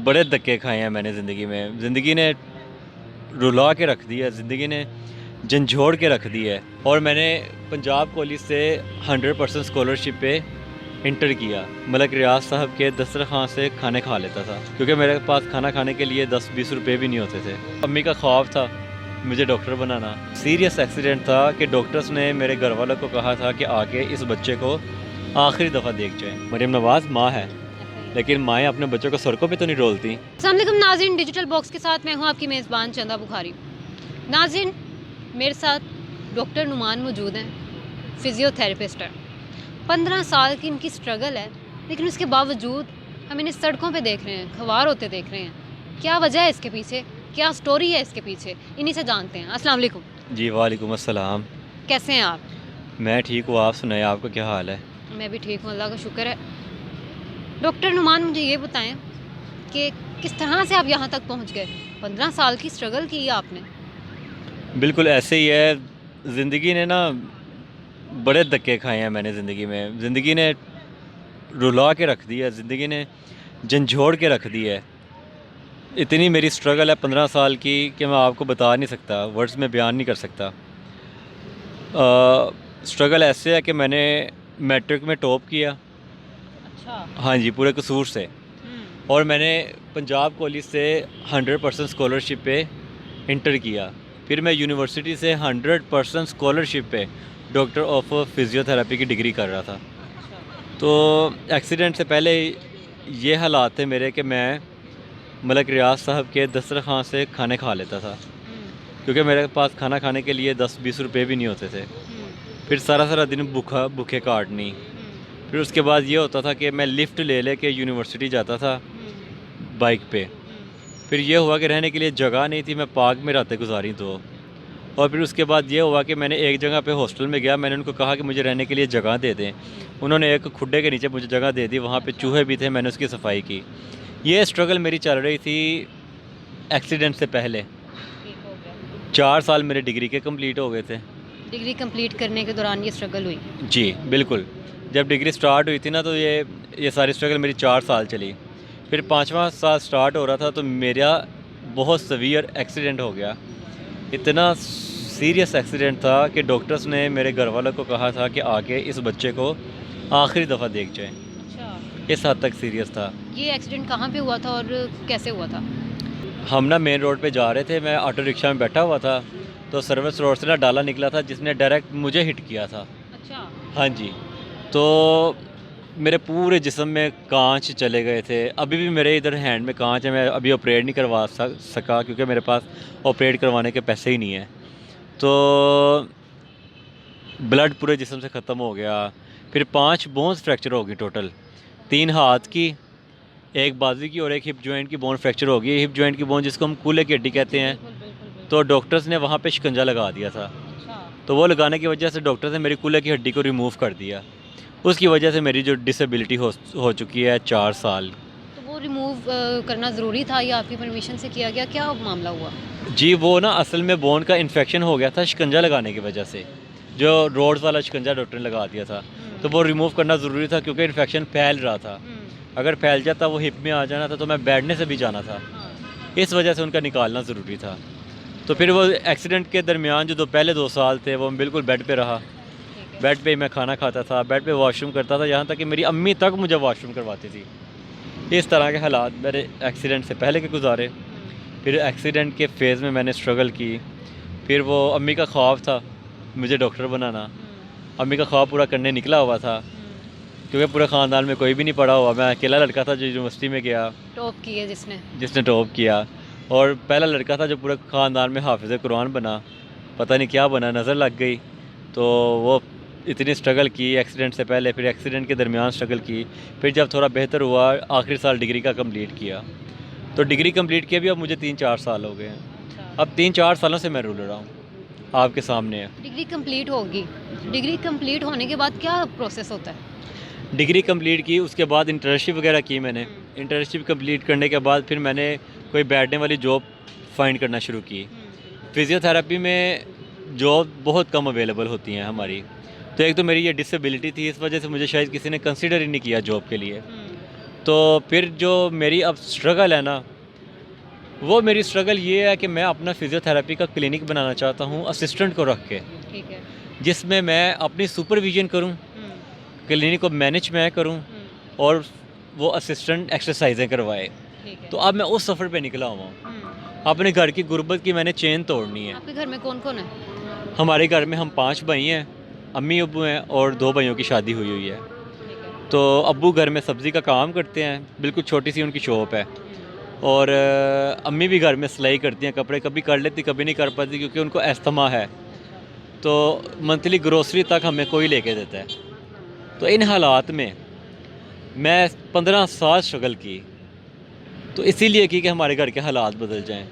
बड़े धक्के खाए हैं मैंने ज़िंदगी में। ज़िंदगी ने रुला के रख दिया, ज़िंदगी ने झंझोड़ के रख दी है। और मैंने पंजाब कॉलेज से 100% स्कॉलरशिप पे इंटर किया। मलक रियाज साहब के दस्तरखान से खाने खा लेता था, क्योंकि मेरे पास खाना खाने के लिए 10-20 रुपये भी नहीं होते थे। अम्मी का ख्वाब था मुझे डॉक्टर बनाना। सीरियस एक्सीडेंट था कि डॉक्टर्स ने मेरे घर वालों को कहा था कि आके इस बच्चे को आखिरी दफ़ा देख जाएं। मरियम नवाज़ माँ है, लेकिन माएँ अपने बच्चों को सड़कों पे तो नहीं डोलती। अस्सलाम वालेकुम नाज़रीन, डिजिटल बॉक्स के साथ मैं हूं आपकी मेज़बान चंदा बुखारी। नाज़रीन, मेरे साथ डॉक्टर नुमान मौजूद हैं, फिज़ियोथेरेपिस्ट है। 15 साल की इनकी स्ट्रगल है, लेकिन उसके बावजूद हम इन्हें सड़कों पे देख रहे हैं, ख्वार होते देख रहे हैं। क्या वजह है इसके पीछे, क्या स्टोरी है इसके पीछे, इन्हीं से जानते हैं। अस्सलाम वालेकुम। जी वालेकुम अस्सलाम। कैसे हैं आप? मैं ठीक हूँ, आप सुनाएं, आपका क्या हाल है? मैं भी ठीक हूँ, अल्लाह का शुक्र है। डॉक्टर नुमान, मुझे ये बताएं कि किस तरह से आप यहाँ तक पहुँच गए? 15 साल की स्ट्रगल की है आपने। बिल्कुल ऐसे ही है। ज़िंदगी ने ना बड़े धक्के खाए हैं मैंने ज़िंदगी में। ज़िंदगी ने रुला के रख दिया, ज़िंदगी ने झंझोड़ के रख दी है। इतनी मेरी स्ट्रगल है 15 साल की कि मैं आपको बता नहीं सकता, वर्ड्स में बयान नहीं कर सकता। स्ट्रगल ऐसे है कि मैंने मैट्रिक में टॉप किया। अच्छा। हाँ जी, पूरे कसूर से। और मैंने पंजाब कॉलेज से 100% स्कॉलरशिप पे इंटर किया। फिर मैं यूनिवर्सिटी से 100% स्कॉलरशिप पे डॉक्टर ऑफ फिज़ियोथेरेपी की डिग्री कर रहा था। तो एक्सीडेंट से पहले ये हालात थे मेरे कि मैं मलक रियाज साहब के दस्तरखान से खाने खा लेता था, क्योंकि मेरे पास खाना खाने के लिए 10-20 रुपये भी नहीं होते थे। फिर सारा दिन भूखे काटनी। फिर उसके बाद ये होता था कि मैं लिफ्ट ले के यूनिवर्सिटी जाता था बाइक पे। फिर ये हुआ कि रहने के लिए जगह नहीं थी, मैं पार्क में रातें गुजारी तो। और फिर उसके बाद ये हुआ कि मैंने एक जगह पे हॉस्टल में गया, मैंने उनको कहा कि मुझे रहने के लिए जगह दे दें। उन्होंने एक खुड्डे के नीचे मुझे जगह दे दी, वहाँ पे चूहे भी थे, मैंने उसकी सफाई की। ये स्ट्रगल मेरी चल रही थी एक्सीडेंट से पहले। 4 साल मेरे डिग्री के कंप्लीट हो गए थे। डिग्री कंप्लीट करने के दौरान ये स्ट्रगल हुई। जी बिल्कुल। जब डिग्री स्टार्ट हुई थी ना, तो ये सारी स्ट्रगल मेरी 4 साल चली। फिर 5वां साल स्टार्ट हो रहा था तो मेरा बहुत सवियर एक्सीडेंट हो गया। इतना सीरियस एक्सीडेंट था कि डॉक्टर्स ने मेरे घर वालों को कहा था कि आके इस बच्चे को आखिरी दफ़ा देख जाएं। अच्छा। इस हद तक सीरियस था। ये एक्सीडेंट कहाँ पे हुआ था और कैसे हुआ था? हम ना मेन रोड पे जा रहे थे, मैं ऑटो रिक्शा में बैठा हुआ था, तो सर्विस रोड से ना डाला निकला था जिसने डायरेक्ट मुझे हिट किया था। अच्छा। हाँ जी। तो मेरे पूरे जिस्म में कांच चले गए थे। अभी भी मेरे इधर हैंड में कांच है, मैं अभी ऑपरेट नहीं करवा सका क्योंकि मेरे पास ऑपरेट करवाने के पैसे ही नहीं है। तो ब्लड पूरे जिस्म से ख़त्म हो गया। फिर 5 बोन्स फ्रैक्चर हो गई टोटल। 3 हाथ की, एक बाजू की और एक हिप जॉइंट की बोन फ्रैक्चर हो गई। हिप जॉइंट की बोन जिसको हम कूल्हे की हड्डी कहते हैं, तो डॉक्टर्स ने वहाँ पे शिकंजा लगा दिया था। अच्छा। तो वो लगाने की वजह से डॉक्टर्स ने मेरी कूल्हे की हड्डी को रिमूव कर दिया। उसकी वजह से मेरी जो डिसेबिलिटी हो चुकी है 4 साल। तो वो रिमूव करना ज़रूरी था या आपकी परमिशन से किया गया, क्या मामला हुआ? जी वो ना असल में बोन का इन्फेक्शन हो गया था शिकंजा लगाने की वजह से। जो रोड्स वाला शिकंजा डॉक्टर ने लगा दिया था, तो वो रिमूव करना ज़रूरी था क्योंकि इन्फेक्शन फैल रहा था। अगर फैल जाता, वो हिप में आ जाना था, तो मैं बैठने से भी जाना था। इस वजह से उनका निकालना ज़रूरी था। तो फिर वो एक्सीडेंट के दरमियान जो पहले 2 साल थे वो बिल्कुल बेड पे रहा। बेड पे ही मैं खाना खाता था, बेड पे वॉशरूम करता था, यहाँ तक कि मेरी अम्मी तक मुझे वॉशरूम करवाती थी। इस तरह के हालात मेरे एक्सीडेंट से पहले के गुजारे। फिर एक्सीडेंट के फेज़ में मैंने स्ट्रगल की। फिर वो अम्मी का ख्वाब था मुझे डॉक्टर बनाना। अम्मी का ख्वाब पूरा करने निकला हुआ था, क्योंकि पूरे ख़ानदान में कोई भी नहीं पढ़ा हुआ। मैं अकेला लड़का था जो यूनिवर्सिटी में गया, टॉप की है जिसने टॉप किया। और पहला लड़का था जो पूरे ख़ानदान में हाफिज़ कुरान बना। पता नहीं क्या बना, नज़र लग गई। तो वो इतनी स्ट्रगल की एक्सीडेंट से पहले, फिर एक्सीडेंट के दरमियान स्ट्रगल की। फिर जब थोड़ा बेहतर हुआ, आखिरी साल डिग्री का कंप्लीट किया। तो डिग्री कंप्लीट किए भी अब मुझे 3-4 साल हो गए हैं। अब 3-4 सालों से मैं रूल रहा हूँ, आपके सामने है। डिग्री कंप्लीट होगी, डिग्री कंप्लीट होने के बाद क्या प्रोसेस होता है? डिग्री कंप्लीट की, उसके बाद इंटर्नशिप वगैरह की मैंने। इंटर्नशिप कंप्लीट करने के बाद फिर मैंने कोई बैठने वाली जॉब फाइंड करना शुरू की। फिज़ियोथेरेपी में जॉब बहुत कम अवेलेबल होती हैं हमारी। तो एक तो मेरी ये डिसेबिलिटी थी, इस वजह से मुझे शायद किसी ने कंसिडर ही नहीं किया जॉब के लिए। तो फिर जो मेरी अब स्ट्रगल है ना, वो मेरी स्ट्रगल ये है कि मैं अपना फ़िज़ियोथेरेपी का क्लिनिक बनाना चाहता हूँ असिस्टेंट को रख के, ठीक है। जिसमें मैं अपनी सुपरविजन करूँ, क्लिनिक को मैनेज मैं करूँ और वो असिस्टेंट एक्सरसाइजें करवाए। ठीक है। तो अब मैं उस सफ़र पे निकला हुआ हूँ। अपने घर की गुर्बत की मैंने चेन तोड़नी है। आपके घर में कौन कौन है? हमारे घर में हम 5 भाई हैं, अम्मी अब्बू हैं और 2 भाइयों की शादी हुई हुई है। ठीक है। तो अब्बू घर में सब्ज़ी का काम करते हैं, बिल्कुल छोटी सी उनकी शॉप है। और अम्मी भी घर में सिलाई करती हैं, कपड़े कभी कर लेती कभी नहीं कर पाती क्योंकि उनको अस्थमा है। तो मंथली ग्रोसरी तक हमें कोई लेके देता है। तो इन हालात में मैं 15 साल स्ट्रगल की, तो इसीलिए की कि हमारे घर के हालात बदल जाएं।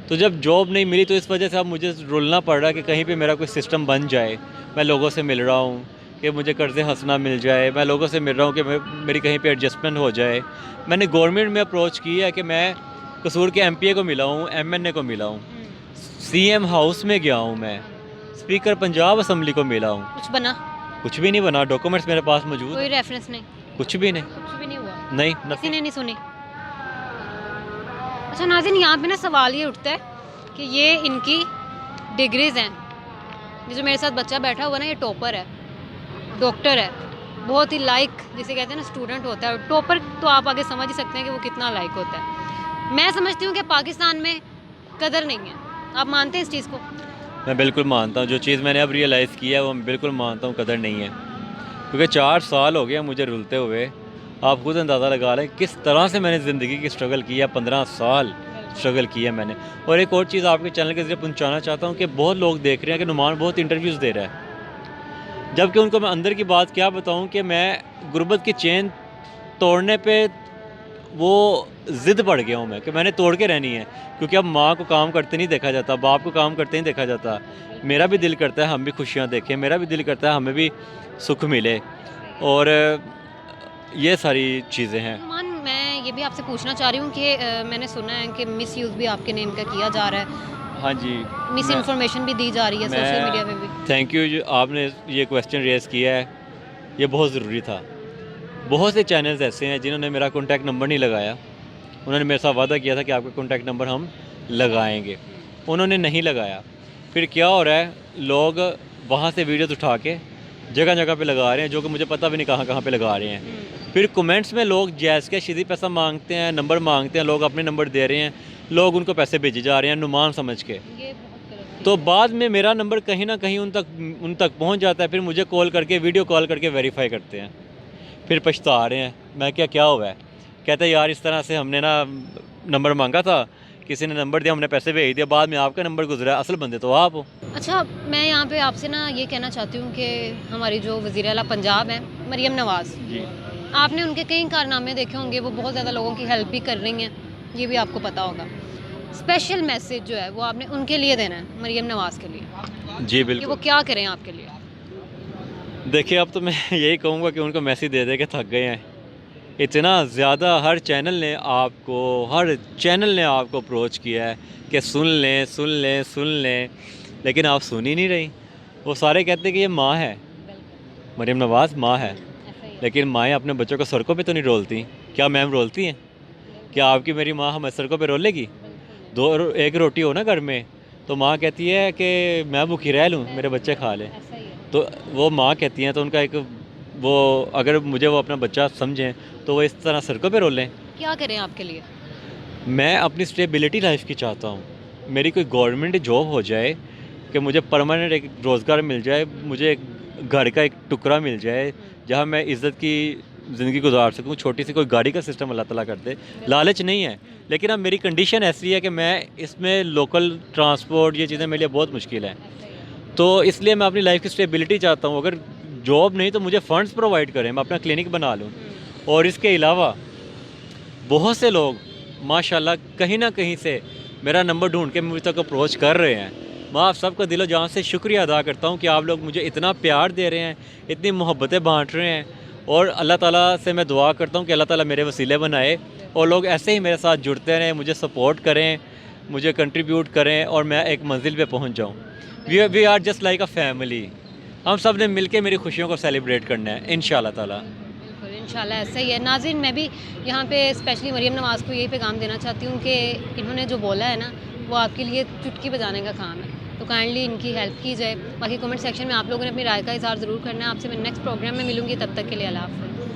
तो जब जॉब नहीं मिली तो इस वजह से अब मुझे रुलना पड़ रहा है कि कहीं पे मेरा कोई सिस्टम बन जाए। मैं लोगों से मिल रहा हूँ कि मुझे कर्ज़े हंसना मिल जाए, मैं लोगों से मिल रहा हूँ कि मेरी कहीं पे एडजस्टमेंट हो जाए। मैंने गवर्नमेंट में अप्रोच की है कि मैं कसूर के MPA को मिला हूँ, MNA को मिला हूँ, CM हाउस में गया हूँ, मैं स्पीकर पंजाब असम्बली को मिला हूँ, कुछ बना? कुछ भी नहीं बना। डॉक्यूमेंट्स मेरे पास मौजूद कोई है, रेफरेंस नहीं? कुछ भी नहीं, कुछ भी नहीं हुआ? नहीं किसी ने नहीं सुनी? अच्छा नाज़रीन, यहाँ पे ना सवाल ये उठता है कि ये इनकी डिग्रीज़ हैं। ये जो मेरे साथ बच्चा बैठा हुआ ना, ये टॉपर है, डॉक्टर है, बहुत ही लाइक, जिसे कहते हैं ना स्टूडेंट होता है। टॉपर तो आप आगे समझ ही सकते हैं कि वो कितना लाइक होता है। मैं समझती हूँ कि पाकिस्तान में कदर नहीं है। आप मानते हैं इस चीज़ को? मैं बिल्कुल मानता हूँ, जो चीज़ मैंने अब रियलाइज़ किया है वो मैं बिल्कुल मानता हूँ, कदर नहीं है। क्योंकि 4 साल हो गया मुझे रुलते हुए। आप खुद अंदाज़ा लगा लें किस तरह से मैंने ज़िंदगी की स्ट्रगल की है। 15 साल स्ट्रगल किया मैंने। और एक और चीज़ आपके चैनल के ज़रिए पहुँचाना चाहता हूँ कि बहुत लोग देख रहे हैं कि नुमान बहुत इंटरव्यूज़ दे रहा है, जबकि उनको मैं अंदर की बात क्या बताऊँ कि मैं गुर्बत की चेन तोड़ने पे वो ज़िद पड़ गया हूँ मैं कि मैंने तोड़ के रहनी है। क्योंकि अब माँ को काम करते नहीं देखा जाता, बाप को काम करते नहीं देखा जाता। मेरा भी दिल करता है हम भी खुशियाँ देखें, मेरा भी दिल करता है हमें भी सुख मिले, और ये सारी चीज़ें हैं। नुमान, मैं ये भी आपसे पूछना चाह रही हूँ कि मैंने सुना है कि मिस यूज़ भी आपके नेम का किया जा रहा है, हाँ जी, मिस इन्फॉर्मेशन भी दी जा रही है सोशल मीडिया पे भी। थैंक यू जो आपने ये क्वेश्चन रेज़ किया है, ये बहुत ज़रूरी था। बहुत से चैनल्स ऐसे हैं जिन्होंने मेरा कॉन्टैक्ट नंबर नहीं लगाया। उन्होंने मेरे साथ वादा किया था कि आपका कॉन्टैक्ट नंबर हम लगाएंगे, उन्होंने नहीं लगाया। फिर क्या हो रहा है, लोग वहाँ से वीडियोस उठा के जगह जगह पे लगा रहे हैं, जो कि मुझे पता भी नहीं कहाँ कहाँ पे लगा रहे हैं। फिर कमेंट्स में लोग जैस के सीधी पैसा मांगते हैं, नंबर मांगते हैं, लोग अपने नंबर दे रहे हैं, लोग उनको पैसे भेजे जा रहे हैं नुमान समझ के। ये बहुत गलत तो बाद में मेरा नंबर कहीं ना कहीं उन तक पहुंच जाता है। फिर मुझे कॉल करके, वीडियो कॉल करके वेरीफाई करते हैं, फिर पछता रहे हैं। मैं क्या हुआ है, कहते हैं यार इस तरह से हमने ना नंबर मांगा था, किसी ने नंबर दिया, हमने पैसे भेज दिया, बाद में आपका नंबर गुजरा, असल बंदे तो आप हो। अच्छा, मैं यहाँ पे आपसे ना ये कहना चाहती हूँ कि हमारी जो वज़ीर आला पंजाब है मरियम नवाज़ जी, आपने उनके कई कारनामे देखे होंगे, वो बहुत ज़्यादा लोगों की हेल्प भी कर रही हैं, ये भी आपको पता होगा। स्पेशल मैसेज जो है वो आपने उनके लिए देना है, मरियम नवाज़ के लिए, जी कि वो बिल्कुल। क्या करें आपके लिए। देखिए अब तो मैं यही कहूँगा कि उनको मैसेज दे दे के थक गए हैं। इतना ज़्यादा हर चैनल ने आपको अप्रोच किया है कि सुन लें, लेकिन आप सुन ही नहीं रही। वो सारे कहते हैं कि ये माँ है, मरियम नवाज़ माँ है, लेकिन माएँ अपने बच्चों को सड़कों पे तो नहीं रोलती। क्या मैम रोलती हैं? क्या आपकी मेरी माँ हमें सड़कों पे रोलेगी? एक रोटी हो ना घर में तो माँ कहती है कि मैं भूखी रह लूँ, मेरे बच्चे खा लें। ऐसा ही है। तो वो माँ कहती हैं, तो उनका एक वो, अगर मुझे वो अपना बच्चा समझें तो वो इस तरह सड़कों पे रोलें। क्या करें आपके लिए? मैं अपनी स्टेबिलिटी लाइफ की चाहता हूँ। मेरी कोई गवर्नमेंट जॉब हो जाए कि मुझे परमानेंट एक रोज़गार मिल जाए, मुझे एक घर का एक टुकड़ा मिल जाए जहाँ मैं इज़्ज़त की ज़िंदगी गुजार सकूँ। छोटी सी कोई गाड़ी का सिस्टम अल्लाह ताला कर दे। लालच नहीं है, लेकिन अब मेरी कंडीशन ऐसी है कि मैं इसमें लोकल ट्रांसपोर्ट ये चीज़ें मेरे लिए बहुत मुश्किल है। तो इसलिए मैं अपनी लाइफ की स्टेबिलिटी चाहता हूँ। अगर जॉब नहीं तो मुझे फ़ंड्स प्रोवाइड करें, मैं अपना क्लिनिक बना लूँ। और इसके अलावा बहुत से लोग माशाल्लाह कहीं ना कहीं से मेरा नंबर ढूंढ के मुझ तक अप्रोच कर रहे हैं। मैं आप सबका दिलो जान से शुक्रिया अदा करता हूँ कि आप लोग मुझे इतना प्यार दे रहे हैं, इतनी मोहब्बतें बांट रहे हैं। और अल्लाह ताला से मैं दुआ करता हूँ कि अल्लाह ताला मेरे वसीले बनाए और लोग ऐसे ही मेरे साथ जुड़ते रहें, मुझे सपोर्ट करें, मुझे कंट्रीब्यूट करें और मैं एक मंजिल पे पहुँच जाऊँ। We are just like a family. हम सब ने मिल के मेरी खुशियों को सेलिब्रेट करना है इंशाअल्लाह ताला। बिल्कुल, इंशाल्लाह ऐसा ही है। नाज़रीन, मैं भी यहाँ पे स्पेशली मरीम नवाज़ को यही पैगाम देना चाहती हूँ कि इन्होंने जो बोला है ना, वो आपके लिए चुटकी बजाने का काम है, तो काइंडली इनकी हेल्प की जाए। बाकी कमेंट सेक्शन में आप लोगों ने अपनी राय का इज़हार ज़रूर करना है। आपसे मैं नेक्स्ट प्रोग्राम में मिलूँगी, तब तक के लिए अल्लाह हाफ़िज़।